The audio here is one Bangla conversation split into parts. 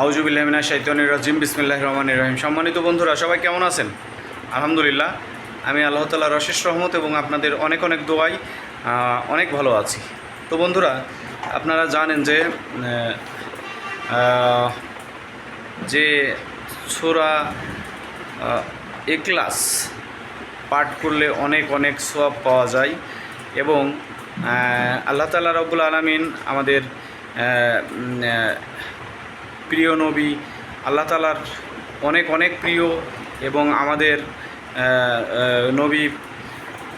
আউযু বিল্লাহি মিনাশ শাইতানির রাজিম বিসমিল্লাহির রহমানির রহিম। সম্মানিত বন্ধুরা, সবাই কেমন আছেন? আলহামদুলিল্লাহ, আমি আল্লাহ তাআলার অশেষ রহমত এবং আপনাদের অনেক অনেক দোয়ায় অনেক ভালো আছি। তো বন্ধুরা, আপনারা জানেন যে সূরা ইখলাস পাঠ করলে অনেক অনেক সওয়াব পাওয়া যায় এবং আল্লাহ তাআলা রব্বুল আলামিন আমাদের প্রিয় নবী, আল্লাহ তাআলার অনেক অনেক প্রিয় এবং আমাদের নবী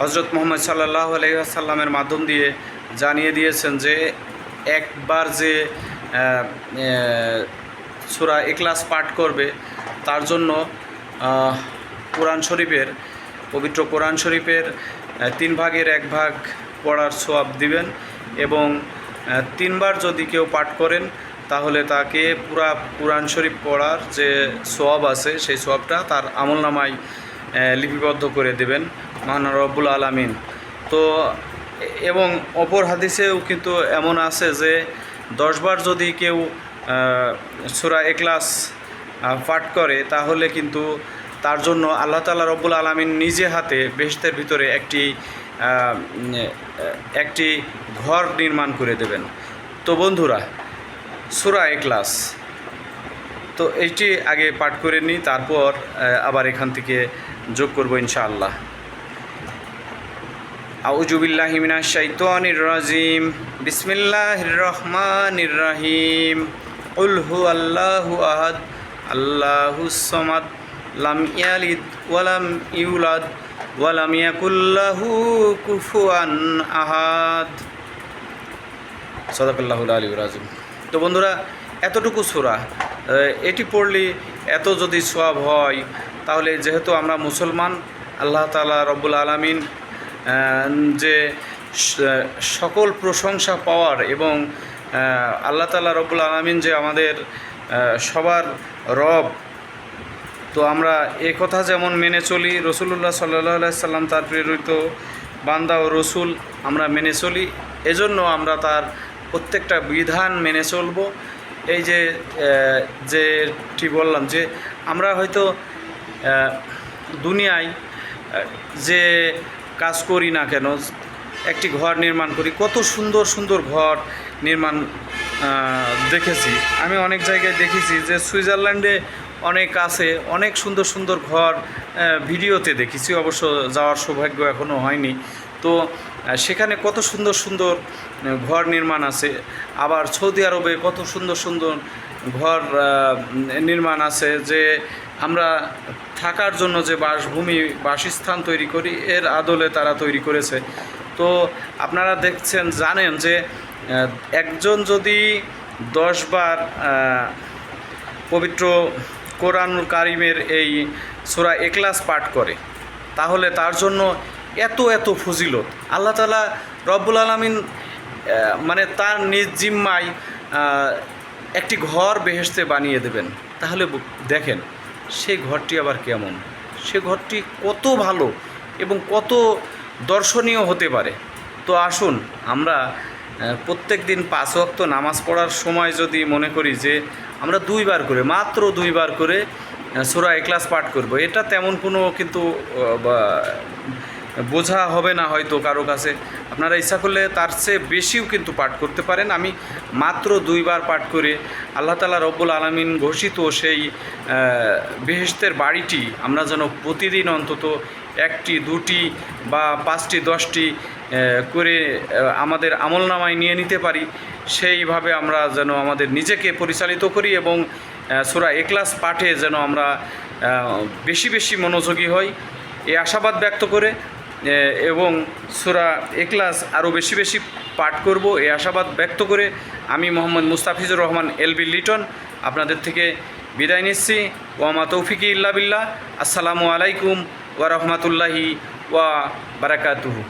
হযরত মুহাম্মদ সাল্লাল্লাহু আলাইহি ওয়াসাল্লামের মাধ্যম দিয়ে জানিয়ে দিয়েছেন যে একবার যে সূরা ইখলাস পাঠ করবে তার জন্য কোরআন শরীফের পবিত্র কোরআন শরীফের 3 ভাগের 1 ভাগ পড়ার সওয়াব দিবেন এবং 3 বার যদি কেউ পাঠ করেন তাহলে তাকে পুরা কোরআন শরীফ পড়ার যে সওয়াব আছে সেই সওয়াবটা তার আমলনামায় লিপিবদ্ধ করে দেবেন মহান রব্বুল আলামিন। তো এবং অপর হাদিসেও কিন্তু এমন আছে যে 10 বার যদি কেউ সূরা ইখলাস পাঠ করে তাহলে কিন্তু তার জন্য আল্লাহ তাআলা রব্বুল আলামিন নিজে হাতে বেহেশতের ভিতরে একটি ঘর নির্মাণ করে দেবেন। তো বন্ধুরা, সূরা ইখলাস তো এইটি আগে পাঠ করে নিই, তারপর আবার এখান থেকে যোগ করব ইনশাআল্লাহ। আউযু বিল্লাহি মিনাশ শাইতানির রাজিম বিসমিল্লাহির রহমানির রহিম। কুল হুয়াল্লাহু আহাদ আল্লাহুস সামাদ লাম ইয়ালিদ ওয়া লাম ইউলাদ ওয়া লাম ইয়াকুল লাহু কুফুয়ান আহাদ। সাদাকাল্লাহুল আলিয়্যুল আযীম। তো বন্ধুরা, এতটুকু সূরা এটি পড়লে এত যদি সওয়াব হয়, তাহলে যেহেতু আমরা মুসলমান, আল্লাহ তাআলা রব্বুল আলামিন যে সকল প্রশংসা পাওয়ার এবং আল্লাহ তাআলা রব্বুল আলামিন যে আমাদের সবার রব, তো আমরা এই কথা যেমন মেনে চলি, রাসূলুল্লাহ সাল্লাল্লাহু আলাইহি সাল্লাম তার প্রেরিত বান্দা ও রসুল আমরা মেনে চলি, এজন্য আমরা তার প্রত্যেকটা বিধান মেনে চলব। এই যেটি বললাম যে আমরা হয়তো দুনিয়ায় যে কাজ করি না কেন, একটি ঘর নির্মাণ করি, কত সুন্দর সুন্দর ঘর নির্মাণ দেখেছি আমি, অনেক জায়গায় দেখেছি যে সুইজারল্যান্ডে অনেক আছে, অনেক সুন্দর সুন্দর ঘর ভিডিওতে দেখেছি, অবশ্য যাওয়ার সৌভাগ্য এখনও হয়নি। তো সেখানে কত সুন্দর সুন্দর ঘর নির্মাণ আছে। আবার সৌদি আরবে কত সুন্দর সুন্দর ঘর নির্মাণ আছে যে আমরা থাকার জন্য যে বাসভূমি, বাসস্থান তৈরি করি, এর আদলে তারা তৈরি করেছে। তো আপনারা দেখছেন, জানেন যে একজন যদি 10 বার পবিত্র কোরআনুল কারিমের এই সূরা ইখলাস পাঠ করে তাহলে তার জন্য এত এত ফজিলত আল্লাহ তাআলা রব্বুল আলামিন মানে তার নিজ জিম্মায় একটি ঘর বেহেশতে বানিয়ে দেবেন। তাহলে দেখেন সেই ঘরটি আবার কেমন, সে ঘরটি কত ভালো এবং কত দর্শনীয় হতে পারে। তো আসুন আমরা প্রত্যেক দিন 5 ওয়াক্ত নামাজ পড়ার সময় যদি মনে করি যে আমরা 2 বার করে, মাত্র 2 বার করে সূরা ইখলাস পাঠ করব, এটা তেমন কোনো কিন্তু বোঝা হবে না হয়তো কারো কাছে। আপনারা ইচ্ছা করলে তার চেয়ে বেশিও কিন্তু পাঠ করতে পারেন। আমি মাত্র 2 বার পাঠ করে আল্লাহ তাআলা রব্বুল আলামিন ঘোষিত সেই বেহেশতের বাড়িটি আমরা যেন প্রতিদিন অন্তত 1টি 2টি বা 5টি 10টি করে আমাদের আমলনামায় নিয়ে নিতে পারি, সেইভাবে আমরা যেন আমাদের নিজেকে পরিচালিত করি এবং সূরা ইখলাস পাঠে যেন আমরা বেশি বেশি মনোযোগী হই, এই আশাবাদ ব্যক্ত করে এবং সূরা ইখলাস আরও বেশি বেশি পাঠ করব এই আশাবাদ ব্যক্ত করে আমি মোহাম্মদ মুস্তাফিজুর রহমান এলবি লিটন আপনাদের থেকে বিদায় নিচ্ছি। ওয়া মা তৌফিকি ইল্লা বিল্লাহ। আসসালামু আলাইকুম ওয়া রাহমাতুল্লাহি ওয়া বারাকাতুহু।